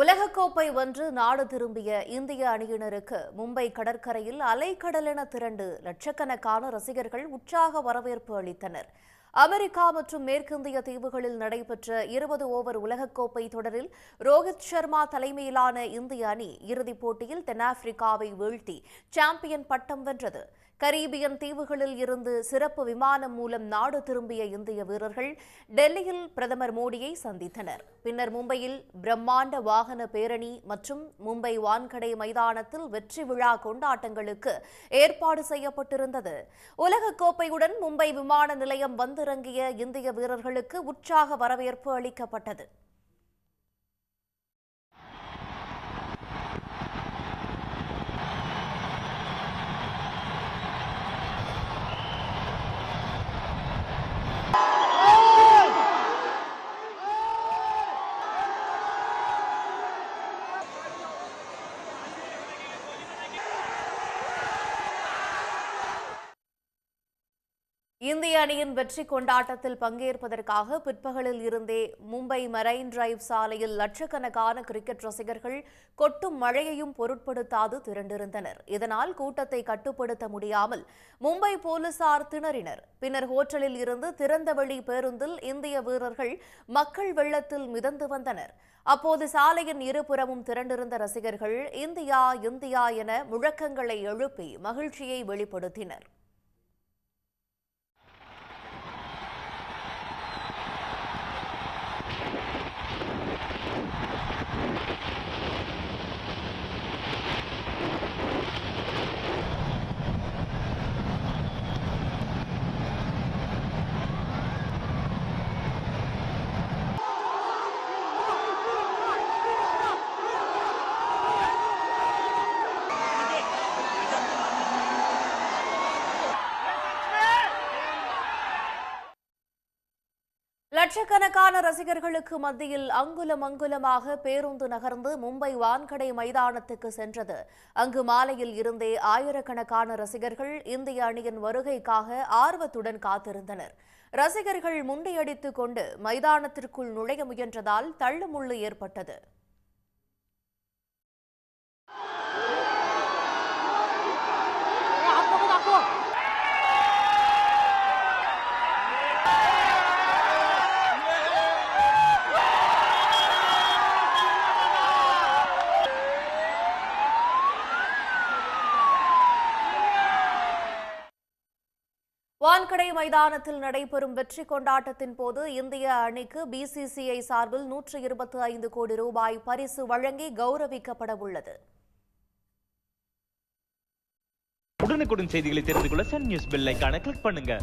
உலகக்கோப்பை வென்று நாடு திரும்பிய இந்திய அணியினருக்கு மும்பை கடற்கரையில் அலைக்கடலென திரண்டு லட்சக்கணக்கான ரசிகர்கள் உற்சாக வரவேற்பு அளித்தனர். அமெரிக்கா மற்றும் மேற்கிந்திய தீவுகளில் நடைபெற்ற 20 ஓவர் உலகக்கோப்பை தொடரில் ரோஹித் சர்மா தலைமையிலான இந்திய அணி இறுதிப் போட்டியில் தென்னாப்பிரிக்காவை வீழ்த்தி சாம்பியன் பட்டம் வென்றது. கரீபியன் தீவுகளில் இருந்து சிறப்பு விமானம் மூலம் நாடு திரும்பிய இந்திய வீரர்கள் டெல்லியில் பிரதமர் மோடியை சந்தித்தனர். பின்னர் மும்பையில் பிரம்மாண்ட வாகன பேரணி மற்றும் மும்பை வான்கடை மைதானத்தில் வெற்றி விழா கொண்டாட்டங்களுக்கு ஏற்பாடு செய்யப்பட்டிருந்தது. உலகக்கோப்பையுடன் மும்பை விமான நிலையம் வந்திறங்கிய இந்திய வீரர்களுக்கு உற்சாக வரவேற்பு அளிக்கப்பட்டது. இந்திய அணியின் வெற்றி கொண்டாட்டத்தில் பங்கேற்பதற்காக பிற்பகலில் இருந்தே மும்பை மரைன் டிரைவ் சாலையில் லட்சக்கணக்கான கிரிக்கெட் ரசிகர்கள் கொட்டும் மழையையும் பொருட்படுத்தாது திரண்டிருந்தனர். இதனால் கூட்டத்தை கட்டுப்படுத்த முடியாமல் மும்பை போலீசார் திணறினர். பின்னர் ஹோட்டலில் இருந்து திறந்தவெளி பேருந்தில் இந்திய வீரர்கள் மக்கள் வெள்ளத்தில் மிதந்து வந்தனர். அப்போது சாலையின் இருபுறமும் திரண்டிருந்த ரசிகர்கள் இந்தியா இந்தியா என முழக்கங்களை எழுப்பி மகிழ்ச்சியை வெளிப்படுத்தினர். லட்சக்கணக்கான ரசிகர்களுக்கு மத்தியில் அங்குலம் அங்குலமாக பேருந்து நகர்ந்து மும்பை வான்கடை மைதானத்துக்கு சென்றது. அங்கு மாலையில் இருந்தே ஆயிரக்கணக்கான ரசிகர்கள் இந்திய அணியின் வருகைக்காக ஆர்வத்துடன் காத்திருந்தனர். ரசிகர்கள் முண்டியடித்துக் கொண்டு மைதானத்திற்குள் நுழைய முயன்றதால் தள்ளுமுள்ளு ஏற்பட்டது. வான்கடை மைதானத்தில் நடைபெறும் வெற்றி கொண்டாட்டத்தின் போது இந்திய அணிக்கு பிசிசிஐ சார்பில் 125 கோடி ரூபாய் பரிசு வழங்கி கௌரவிக்கப்பட உள்ளது. உடனுக்குடன் செய்திகளை தெரிந்து கொள்ள சன் நியூஸ் பெல் ஐகானை கிளிக் பண்ணுங்க.